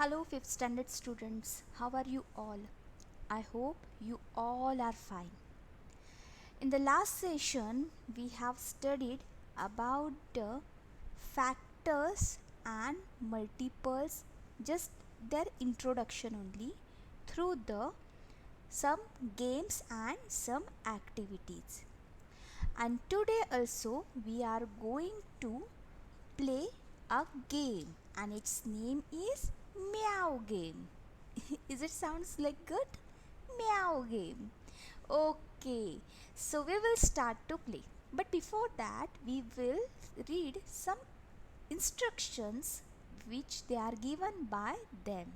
Hello 5th standard students, how are you all? I hope you all are fine. In the last session, we have studied about the factors and multiples, just their introduction only, through the some games and some activities. And today also we are going to play a game and its name is Meow Game. Is it sounds like good? Meow Game. Okay, so we will start to play. But before that, we will read some instructions which they are given by them.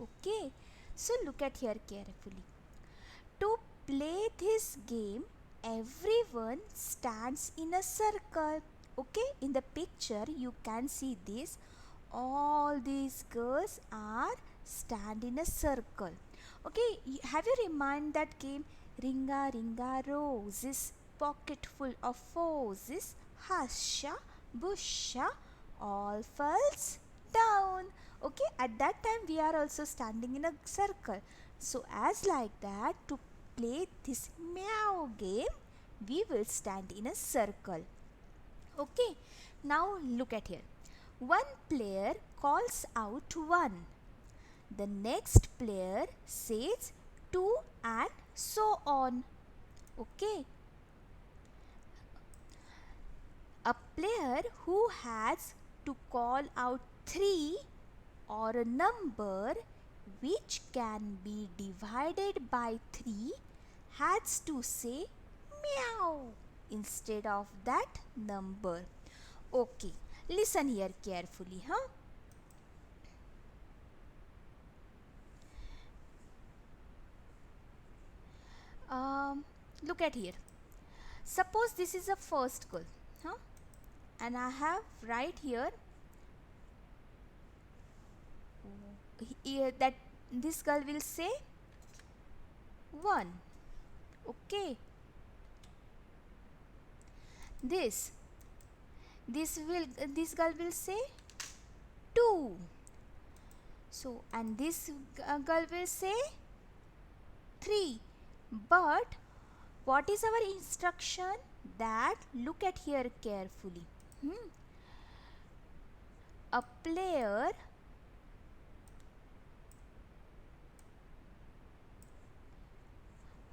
Okay, so look at here carefully. To play this game, everyone stands in a circle. Okay, in the picture you can see this. All these girls are stand in a circle. Okay, have you remembered that game? Ringa ringa roses, pocket full of roses, husha busha, all falls down. Okay, at that time we are also standing in a circle. So as like that, to play this meow game, we will stand in a circle. Okay, now look at here. One player calls out 1. The next player says 2 and so on. Okay. A player who has to call out 3 or a number which can be divided by 3 has to say meow instead of that number. Okay, listen here carefully, huh? Look at here. Suppose this is a first girl, huh? And I have right here that this girl will say 1. Okay. This girl will say 2. So and this girl will say 3. But what is our instruction? That look at here carefully. A player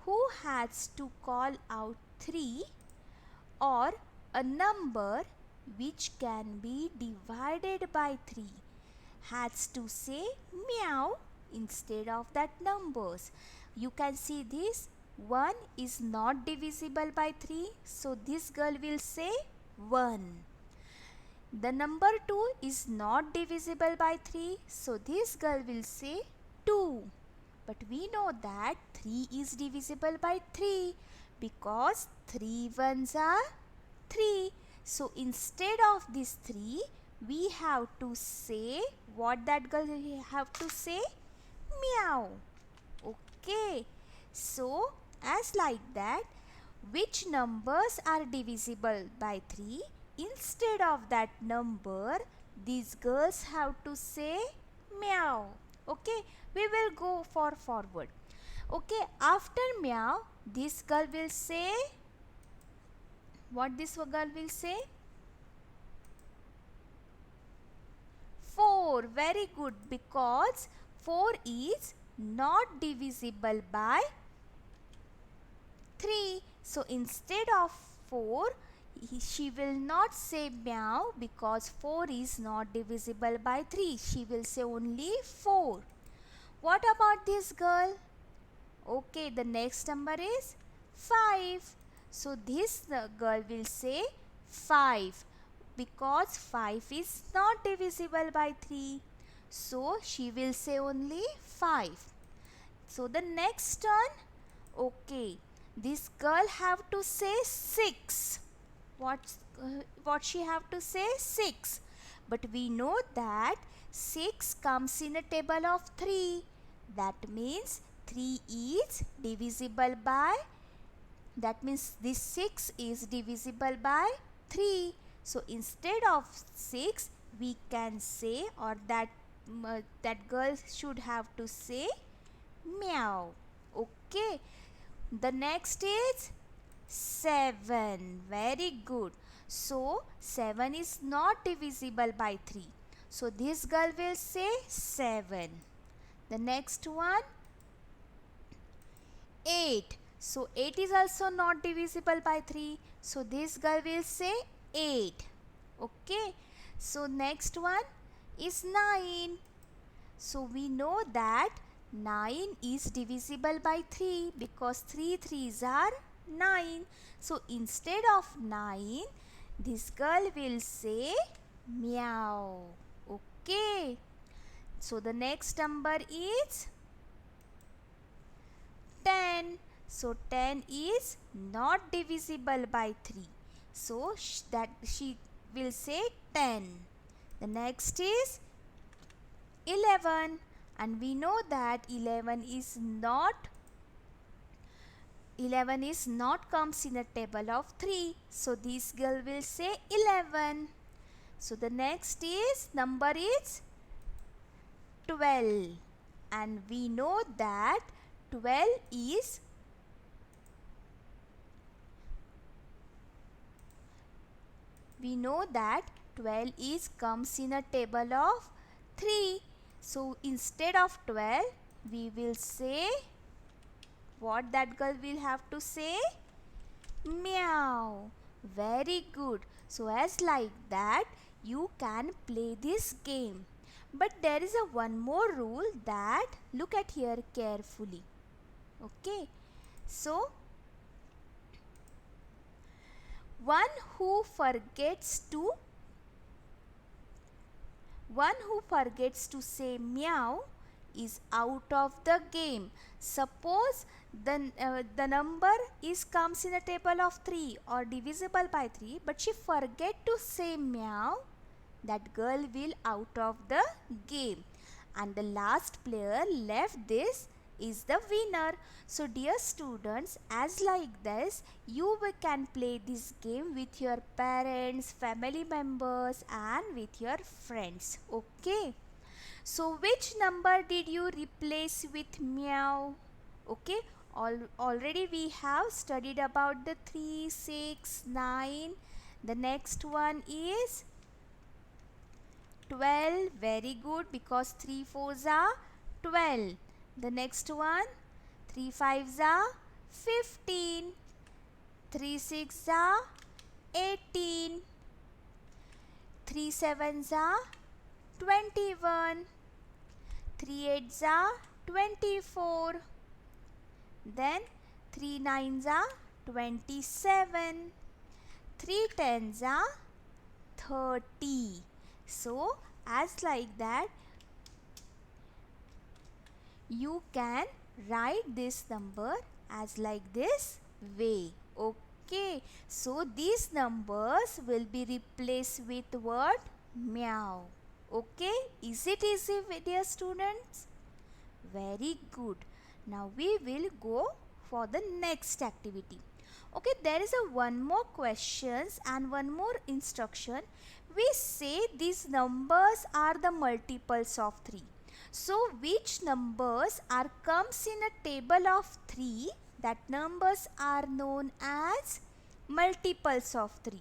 who has to call out 3 or a number which can be divided by 3 has to say meow instead of that numbers. You can see this 1 is not divisible by 3, so this girl will say 1. The number 2 is not divisible by 3, so this girl will say 2. But we know that 3 is divisible by 3 because 3 ones are 3. So instead of this 3, we have to say what that girl have to say? Meow. Okay. So as like that, which numbers are divisible by 3? Instead of that number, these girls have to say meow. Okay, we will go for forward. Okay, after meow, this girl will say, what this girl will say? 4. Very good, because 4 is not divisible by 3. So instead of 4, she will not say meow because 4 is not divisible by 3. She will say only 4. What about this girl? Okay, the next number is 5. So this girl will say 5 because 5 is not divisible by 3. So she will say only 5. So the next turn, okay, this girl have to say 6. What she have to say? 6. But we know that 6 comes in a table of 3. That means 3 is divisible by, that means this 6 is divisible by 3. So instead of 6, we can say, or that that girl should have to say meow. Okay. The next is 7. Very good. So 7 is not divisible by 3. So this girl will say 7. The next one 8. So 8 is also not divisible by 3. So this girl will say 8. Okay. So next one is 9. So we know that 9 is divisible by 3 because 3 3s are 9. So instead of 9, this girl will say meow. Okay. So the next number is 10. So 10 is not divisible by 3. So she will say 10. The next is 11, and we know that 11 is not comes in a table of 3. So this girl will say 11. So the next is number is 12, and we know that 12 is comes in a table of 3. So instead of 12, we will say what that girl will have to say? Meow. Very good. So as like that, you can play this game. But there is a one more rule that look at here carefully. Okay. So one who forgets to say meow is out of the game. Suppose the number comes in a table of 3 or divisible by 3, but she forget to say meow, that girl will out of the game, and the last player left this is the winner. So dear students, as like this, you can play this game with your parents, family members and with your friends. Okay. So which number did you replace with meow? Okay. Already we have studied about the 3, 6, 9. The next one is 12. Very good, because 3 4s are 12. The next one 3 5s are 15. 3 6s are 18. 3 7s are 21. 3 8s are 24. Then 3 9s are 27. 3 10s are 30. So as like that, you can write this number as like this way. Okay. So these numbers will be replaced with what? Meow. Okay. Is it easy, dear students? Very good. Now we will go for the next activity. Okay, there is a one more questions and one more instruction. We say these numbers are the multiples of 3. So which numbers are comes in a table of 3? That numbers are known as multiples of 3.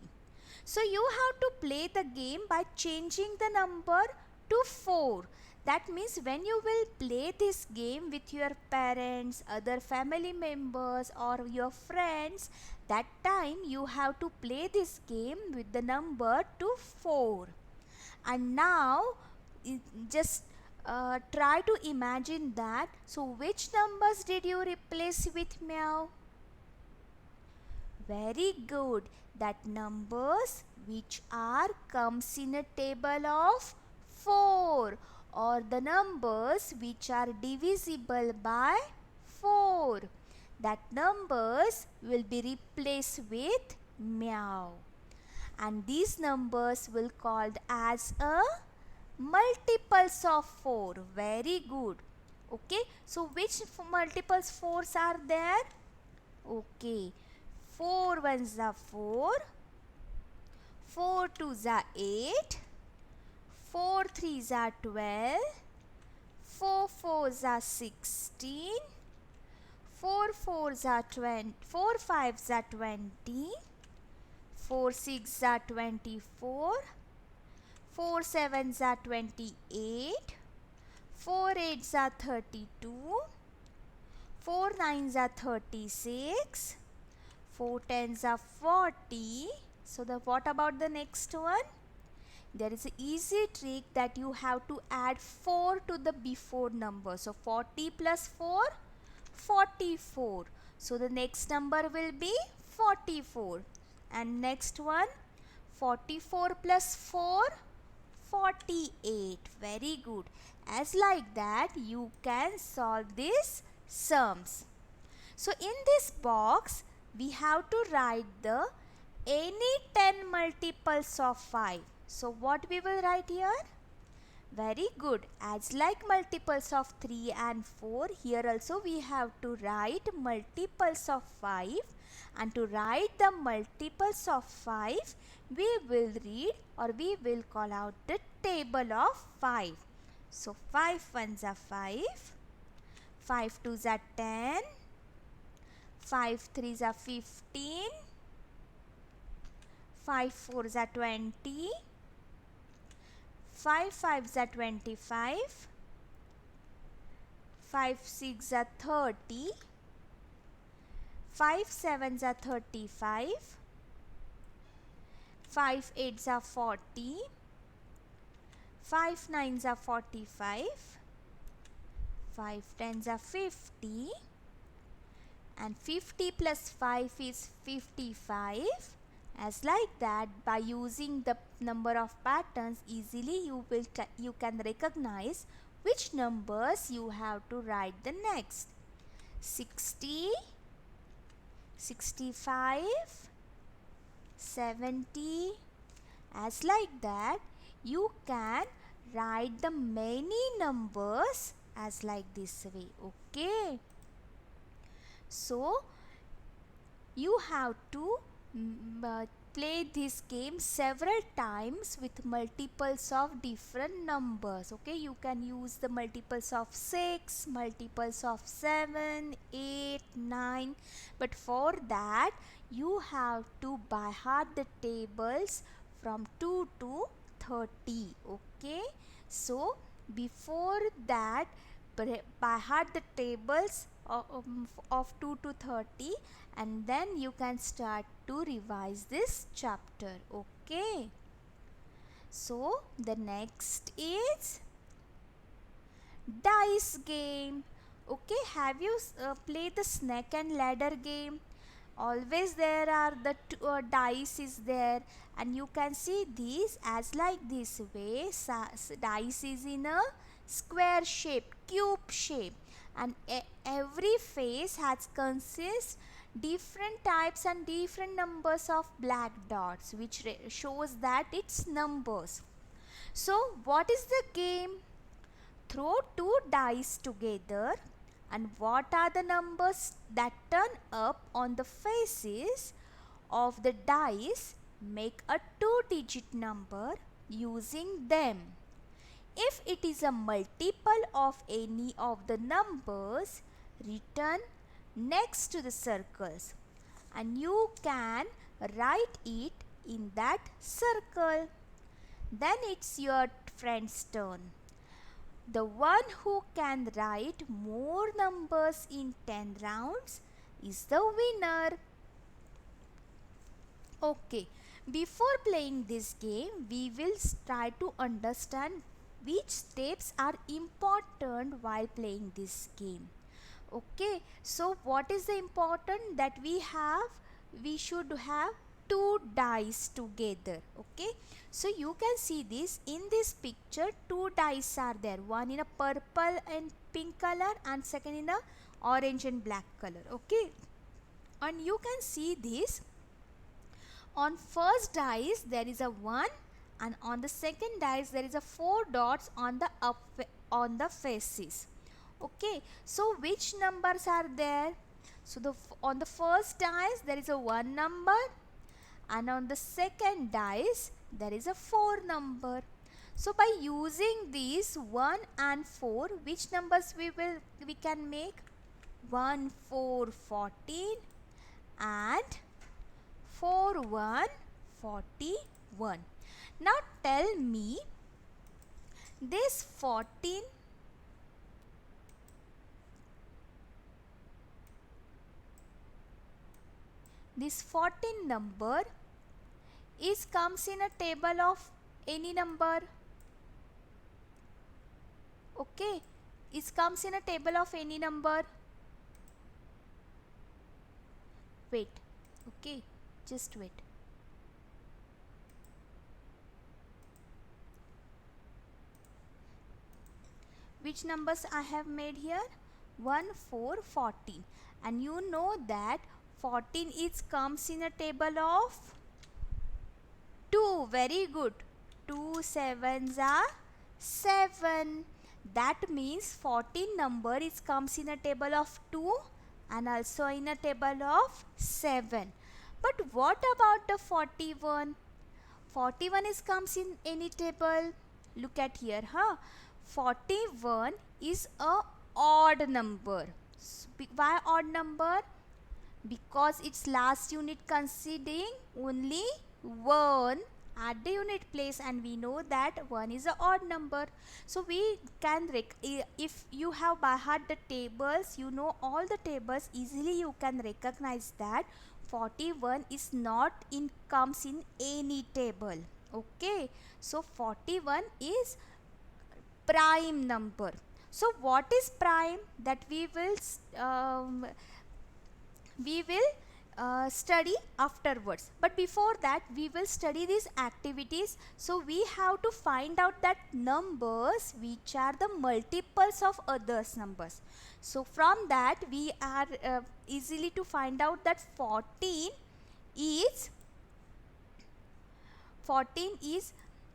So you have to play the game by changing the number to 4. That means when you will play this game with your parents, other family members or your friends, that time you have to play this game with the number to 4. And now just try to imagine that. So which numbers did you replace with meow? Very good. That numbers which are comes in a table of 4, or the numbers which are divisible by 4. That numbers will be replaced with meow. And these numbers will called as a multiples of 4. Very good. Okay. So which multiples 4s are there? Okay. 4 1s are 4. 4 2s are 8. 4 3s are 12, 4 4s are 16, 4 4s are 20, 4 5s are 20, 4 6s are 24, 4 7s are 28, 4 8s are 32, 4 9s are 36, 4 10s are 40. So what about the next one? There is an easy trick that you have to add 4 to the before number. So 40 plus 4, 44. So the next number will be 44. And next one, 44 plus 4, 48. Very good. As like that, you can solve these sums. So in this box, we have to write the any 10 multiples of 5. So what we will write here? Very good. As like multiples of 3 and 4, here also we have to write multiples of 5. And to write the multiples of 5, we will read or we will call out the table of 5. So 5 ones are 5, 5 twos are 10, 5 threes are 15, 5 fours are 20, 5 fives are 25, 5 6 are 30, 5 sevens are 35, 5 eights are 40, 5 nines are 45, 5 tens are 50, and 50 plus 5 is 55. As like that, by using the number of patterns, easily you can recognize which numbers you have to write the next. 60, 65, 70. As like that, you can write the many numbers as like this way. Okay. So you have to play this game several times with multiples of different numbers. Okay, you can use the multiples of 6, multiples of 7, 8, 9, but for that you have to by heart the tables from 2 to 30. Okay, so before that, by heart the tables of 2 to 30, and then you can start to revise this chapter. Okay, so the next is dice game. Okay, have you played the snake and ladder game? Always there are the dice is there, and you can see these as like this way. Dice is in a square shape, cube shape, and every face has consists different types and different numbers of black dots, which shows that it's numbers. So what is the game? Throw two dice together, and what are the numbers that turn up on the faces of the dice? Make a 2-digit number using them. If it is a multiple of any of the numbers, return next to the circles, and you can write it in that circle. Then it's your friend's turn. The one who can write more numbers in 10 rounds is the winner. Okay, before playing this game, we will try to understand which steps are important while playing this game. Okay, so what is the important that we should have two dice together. Okay, so you can see this in this picture, two dice are there, one in a purple and pink color and second in a orange and black color. Okay, and you can see this on first dice there is a 1, and on the second dice there is a 4 dots on the faces. Okay, so which numbers are there? So on the first dice there is a 1 number, and on the second dice there is a 4 number. So by using these 1 and 4, which numbers we can make? 1 4 14 and 4 1 41. Now tell me, this 14 number comes in a table of any number. Okay, it comes in a table of any number. Wait, okay, just wait. Which numbers I have made here? 1 4 14, and you know that 14 comes in a table of 2. Very good. 2 sevens are 7. That means 14 number comes in a table of 2 and also in a table of 7. But what about the 41? 41 comes in any table. Look at here, huh? 41 is a odd number. Why odd number? Because its last unit considering only 1 at the unit place, and we know that 1 is a odd number. So we can, if you have by heart the tables, you know all the tables, easily you can recognize that 41 comes in any table. Okay, so 41 is prime number. So what is prime? That we will study afterwards. But before that, we will study these activities. So we have to find out that numbers which are the multiples of others numbers. So from that, we are easily to find out that 14 is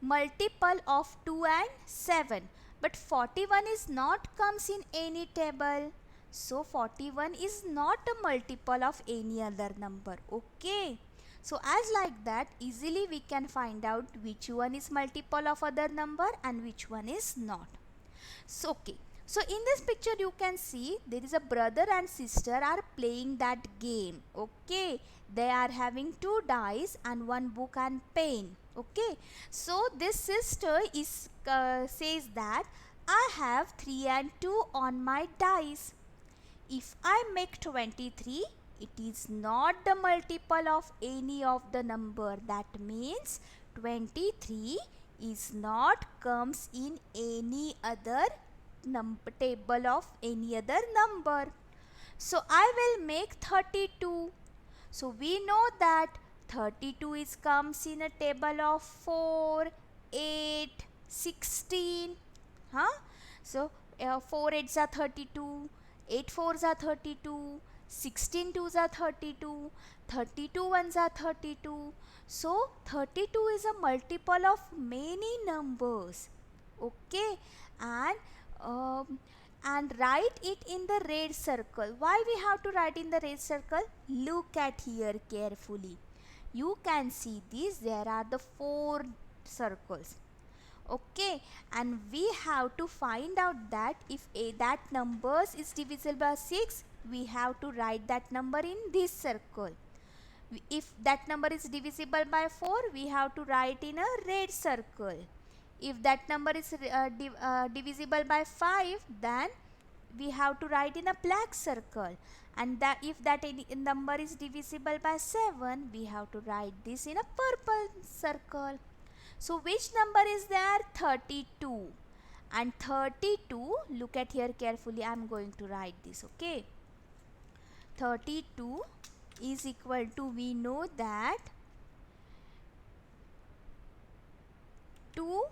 multiple of 2 and 7. But 41 is not comes in any table. So 41 is not a multiple of any other number. Okay. So as like that, easily we can find out which one is multiple of other number and which one is not. So okay. So in this picture you can see there is a brother and sister are playing that game. Okay. They are having 2 dice and 1 book and pen. Okay. So this sister says that I have 3 and 2 on my dice. If I make 23, it is not the multiple of any of the number. That means 23 is not comes in any other table of any other number. So I will make 32. So we know that 32 comes in a table of 4, 8, 16. Huh? So 4 8s are 32, 8 4s are 32, 16 2s are 32, 32 1s are 32. So 32 is a multiple of many numbers. Okay, and write it in the red circle. Why we have to write in the red circle? Look at here carefully. You can see these. There are the 4 circles. Okay, and we have to find out that if that numbers is divisible by 6, we have to write that number in this circle. If that number is divisible by 4, we have to write in a red circle. If that number is divisible by 5, then we have to write in a black circle. And that if that number is divisible by 7, we have to write this in a purple circle. So which number is there? 32. And 32, look at here carefully, I am going to write this. Okay, 32 is equal to, we know that 2,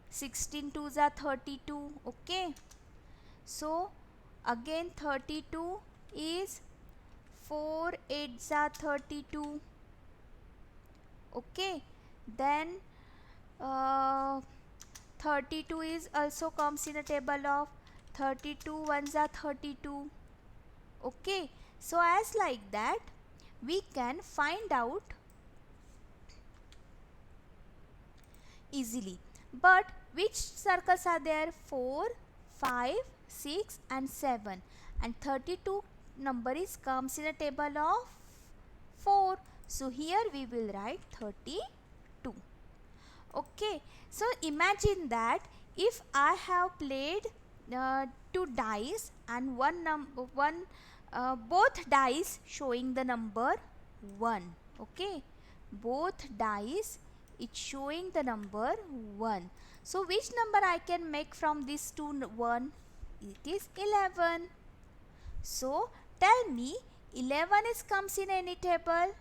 16 2s are 32. Okay, so again 32 is 4 8s are 32. Okay, then 32 is also comes in a table of 32 1s are 32. Okay, so as like that we can find out easily. But which circles are there? 4, 5, 6 and 7, and 32 number is comes in a table of 4. So here we will write 32. Okay, so imagine that if I have played 2 dice and both dice showing the number 1. Okay, both dice it's showing the number 1. So which number I can make from these two 1? It is 11. So tell me, 11 is comes in any table?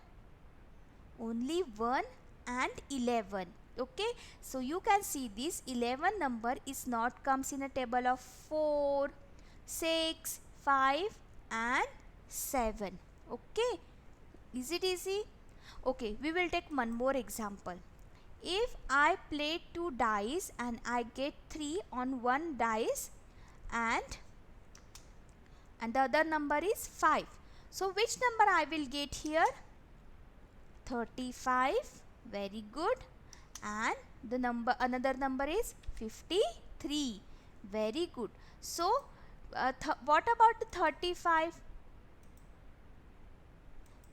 Only 1 and 11. Okay, so you can see this 11 number is not comes in a table of 4, 6, 5 and 7. Okay, is it easy? Okay, we will take one more example. If I play 2 dice and I get 3 on one dice, and the other number is 5. So which number I will get here? 35. Very good. And the number, another number is 53. Very good. So what about the 35?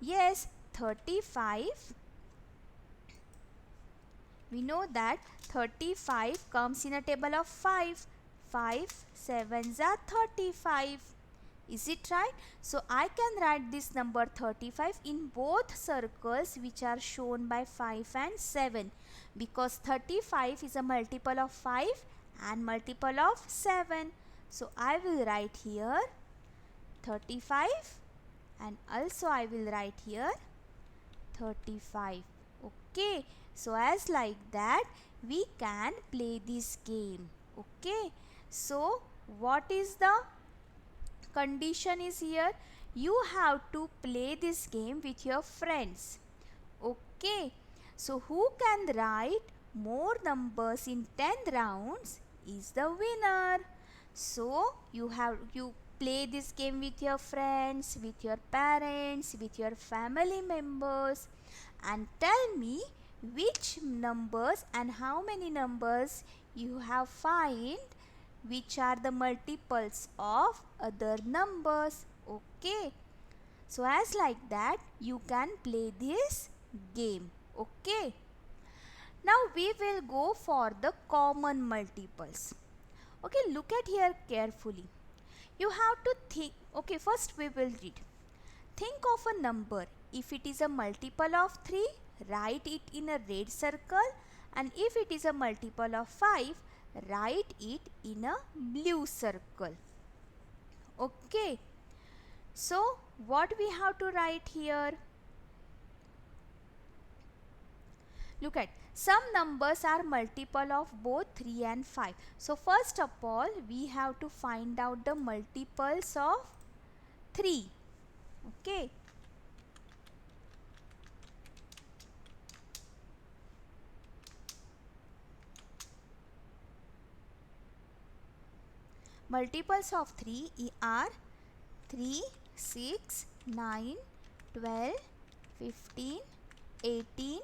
Yes, 35. We know that 35 comes in a table of 5. 5 sevens are 35. Is it right? So I can write this number 35 in both circles which are shown by 5 and 7, because 35 is a multiple of 5 and multiple of 7. So I will write here 35 and also I will write here 35. Okay, so as like that we can play this game. Okay, so what is the condition is here? You have to play this game with your friends. Okay, so who can write more numbers in 10 rounds is the winner. So you play this game with your friends, with your parents, with your family members, and tell me which numbers and how many numbers you have find which are the multiples of other numbers. Okay, so as like that you can play this game. Okay, now we will go for the common multiples. Okay, look at here carefully. You have to think. Okay, first we will read. Think of a number. If it is a multiple of 3, write it in a red circle, and if it is a multiple of 5, write it in a blue circle. Okay, so what we have to write here? Look at, some numbers are multiple of both 3 and 5. So first of all we have to find out the multiples of 3. Okay, multiples of 3 are 3, 6, 9, 12, 15, 18,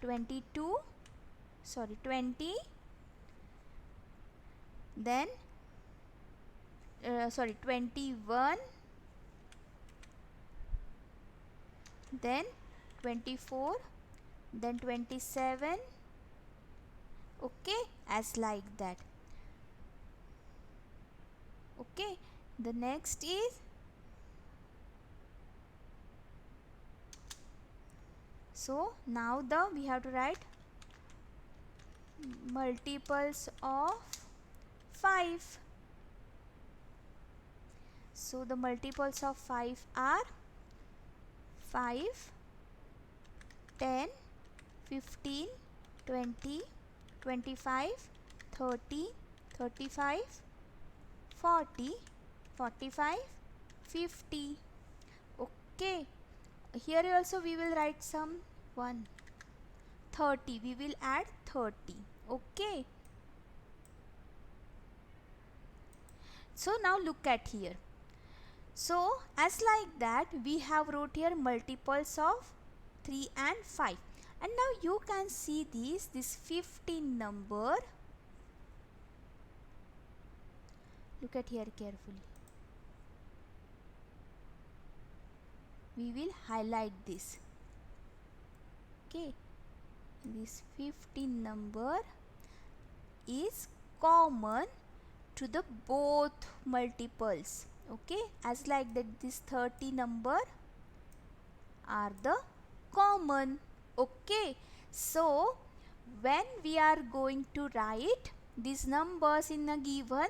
22, 20, then 21, then 24, then 27. Okay, as like that. Okay, the next is, so now we have to write multiples of 5. So the multiples of 5 are 5, 10, 15, 20, 25, 30, 35, 40, 45, 50. Okay, here also we will write some 1, 30. We will add 30. Okay, so now look at here. So as like that we have wrote here multiples of 3 and 5, And now you can see this 15 number. Look at here carefully. We will highlight this. Okay, this 15 number is common to the both multiples. Okay, as like that this 30 number are the common. Okay, so when we are going to write these numbers in a given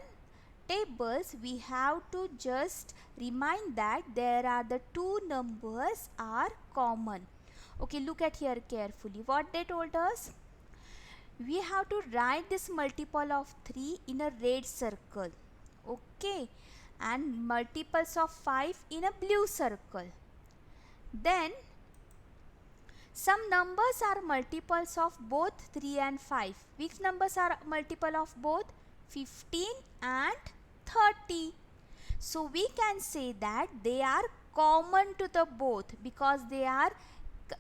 tables, we have to just remind that there are the two numbers are common. Okay, look at here carefully what they told us. We have to write this multiple of 3 in a red circle. Okay, and multiples of 5 in a blue circle. Then some numbers are multiples of both 3 and 5. Which numbers are multiple of both? 15 and 30. So we can say that they are common to the both because they are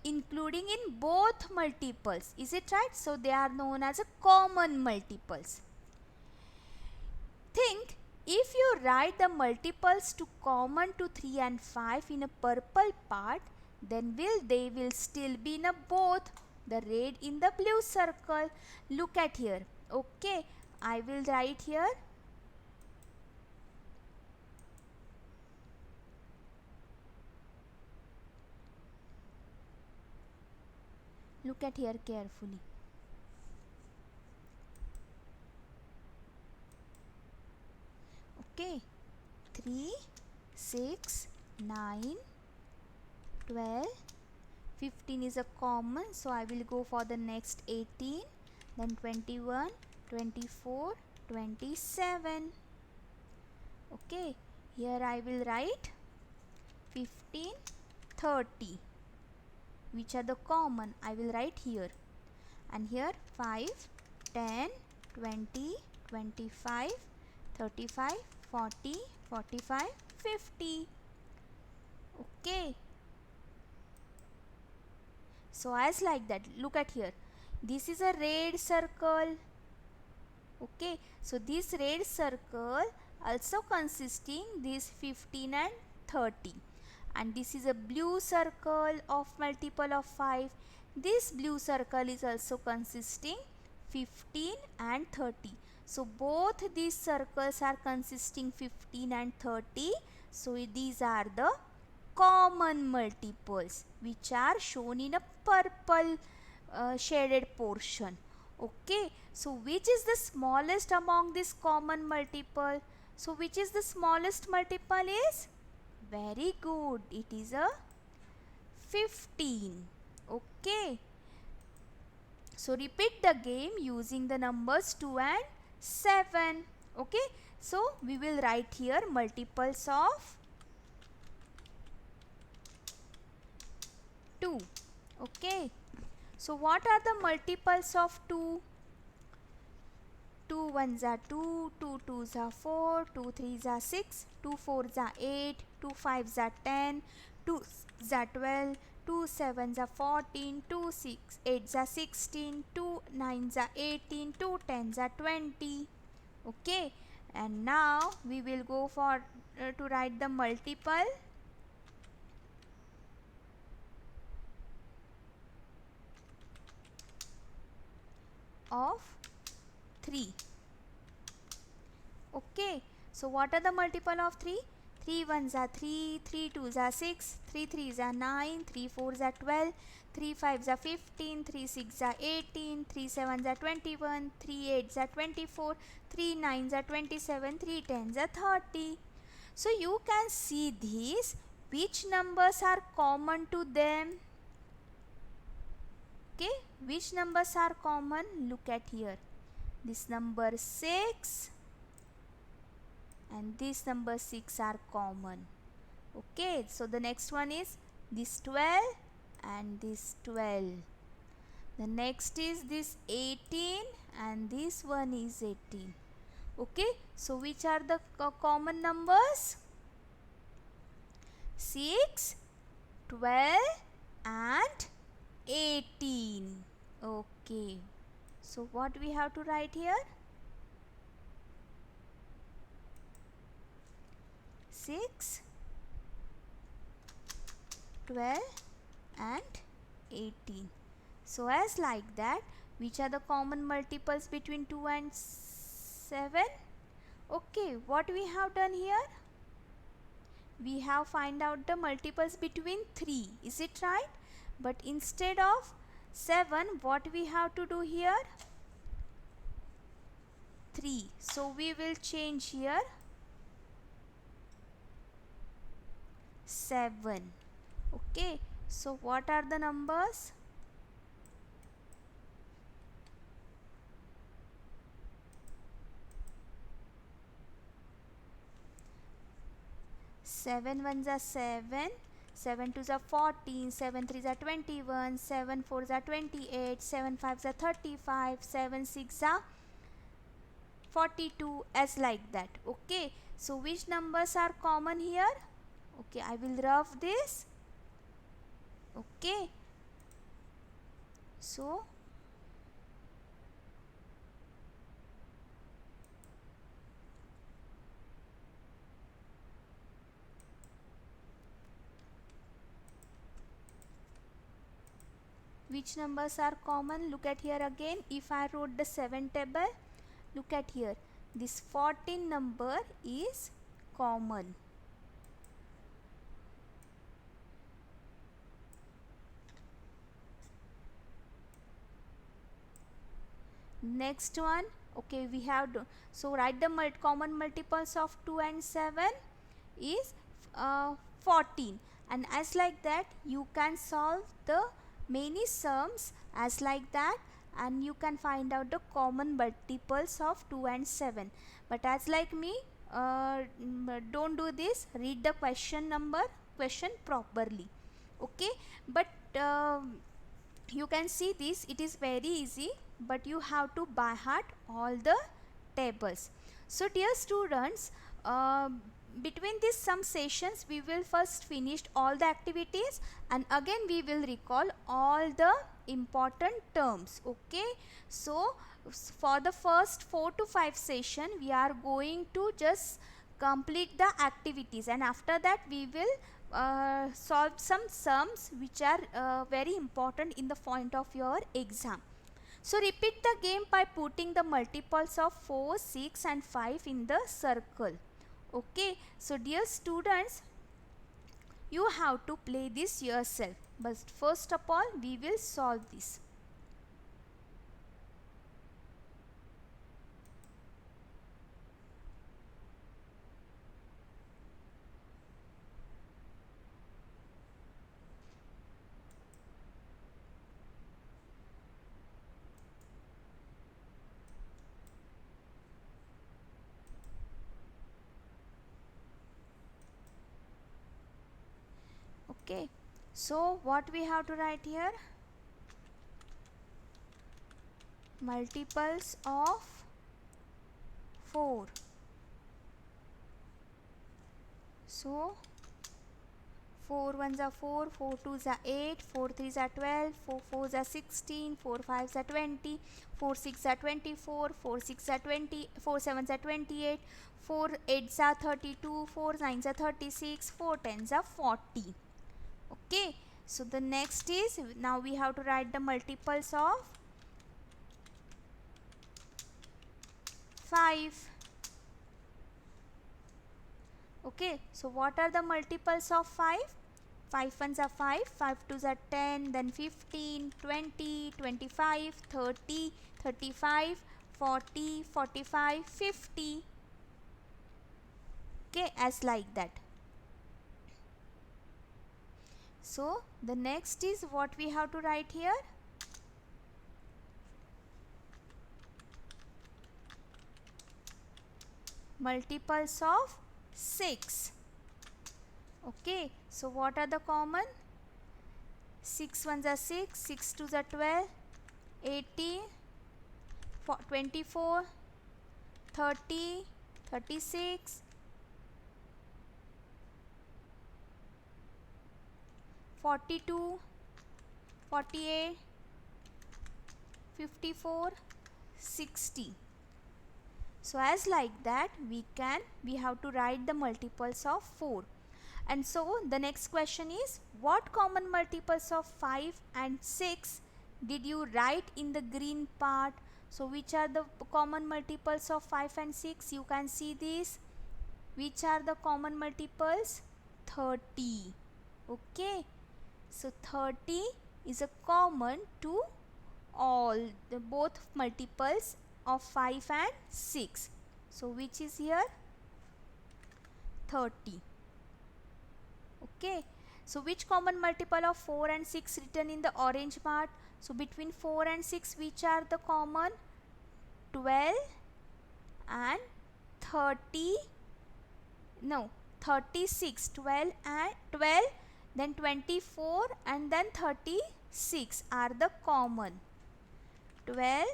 including in both multiples. Is it right? So they are known as a common multiples. Think, if you write the multiples to common to 3 and 5 in a purple part, then they will still be in a both the red in the blue circle. Look at here. Okay, I will write here. Look at here carefully. Okay, 3, 6, 9, 12, 15 is a common, so I will go for the next 18, then 21, 24, 27. Okay, here I will write 15, 30. Which are the common? I will write here. And here 5, 10, 20, 25, 35, 40, 45, 50. Okay. So as like that, look at here. This is a red circle. Okay. So this red circle also consisting this 15 and 30. And this is a blue circle of multiple of 5. This blue circle is also consisting 15 and 30. So both these circles are consisting 15 and 30. So these are the common multiples which are shown in a purple shaded portion. Okay, so which is the smallest among this common multiple? So which is the smallest multiple is? Very good, it is a 15. Okay, so repeat the game using the numbers 2 and 7. Okay, so we will write here multiples of 2. Okay, so what are the multiples of 2? 2 ones are 2, 2 twos are 4, 2 threes are 6, 2 fours are 8, 2 fives are 10, 2 sixes are 12, 2 sevens are 14, 2 eights are 16, 2 nines are 18, 2 tens are 20. Okay, and now we will go for to write the multiple of 3. Okay, so what are the multiple of 3? 3 ones are 3, 3 twos are 6, 3 threes are 9, 3 fours are 12, 3 fives are 15, 3 sixes are 18, 3 sevens are 21, 3 eights are 24, 3 nines are 27, 3 tens are 30. So you can see these, which numbers are common to them. Okay, which numbers are common? Look at here. This number 6 and this number 6 are common. Okay, so the next one is this 12 and this 12. The next is this 18 and this one is 18. Okay, so which are the common numbers? 6, 12 and 18. Okay, so what we have to write here? 6, 12 and 18. So as like that, which are the common multiples between 2 and 7? Okay, what we have done here? We have find out the multiples between 3. Is it right? But instead of 7, what we have to do here? 3. So we will change here 7. Okay, so what are the numbers? 7 ones are 7, 7 twos are 14, 7 threes are 21, 7 fours are 28, 7 fives are 35, 7 six are 42, as like that. Okay, so which numbers are common here? Okay, I will rough this. Okay, so which numbers are common? Look at here again. If I wrote the 7 table, look at here, this 14 number is common. Next one, okay, we have so write the common multiples of 2 and 7 is 14, and as like that you can solve the many sums as like that, and you can find out the common multiples of 2 and 7. But as like me, don't do this, read the question properly. Okay, but you can see this, it is very easy, but you have to by heart all the tables. So dear students, between these some sessions we will first finish all the activities, and again we will recall all the important terms. Okay, so for the first 4 to 5 session we are going to just complete the activities, and after that we will solve some sums which are very important in the point of your exam. So repeat the game by putting the multiples of 4, 6 and 5 in the circle. Okay, so dear students, you have to play this yourself, but first of all we will solve this. Okay, so what we have to write here? Multiples of 4. So 4 ones are 4, 4 twos are 8, 4 threes are 12, 4 fours are 16, 4 fives are 20, 4 six are 24, 4 six are 20, 4 sevens are 28, 4 eights are 32, 4 nines are 36, 4 tens are 40. Okay, so the next is, now we have to write the multiples of 5. Okay, so what are the multiples of 5? 5 ones are 5, 5 twos are 10, then 15, 20, 25, 30, 35, 40, 45, 50. Okay, as like that. So the next is what we have to write here? Multiples of 6. Okay, so what are the common? 6 ones are 6, 6 twos are 12, 18, 24, 30, 36, 42, 48, 54, 60. So as like that we have to write the multiples of 4. And so the next question is, what common multiples of 5 and 6 did you write in the green part? So which are the common multiples of 5 and 6? You can see this. Which are the common multiples? 30. Okay. So 30 is a common to all the both multiples of 5 and 6. So which is here? 30. Okay. So which common multiple of 4 and 6 written in the orange part? So between 4 and 6, which are the common? 12 and 30. No, 36. 12 and 12, then 24 and then 36 are the common. 12,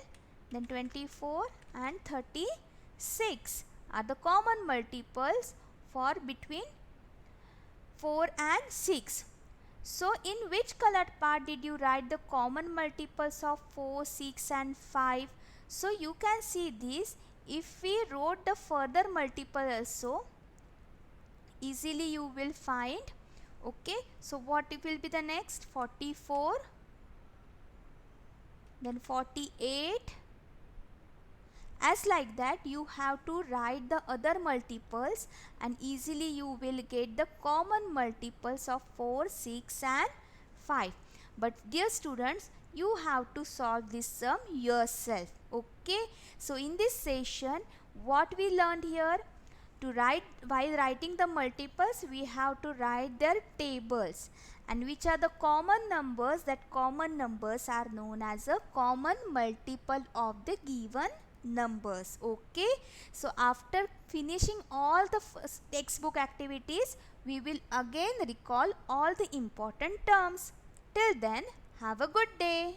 then 24 and 36 are the common multiples for between 4 and 6. So in which colored part did you write the common multiples of 4, 6 and 5? So you can see this. If we wrote the further multiple also, easily you will find. Okay, so what it will be the next? 44, then 48. As like that you have to write the other multiples and easily you will get the common multiples of 4, 6 and 5. But dear students, you have to solve this sum yourself. Okay, so in this session what we learned here? To write, while writing the multiples, we have to write their tables. And which are the common numbers? That common numbers are known as a common multiple of the given numbers. Okay. So after finishing all the textbook activities, we will again recall all the important terms. Till then, have a good day.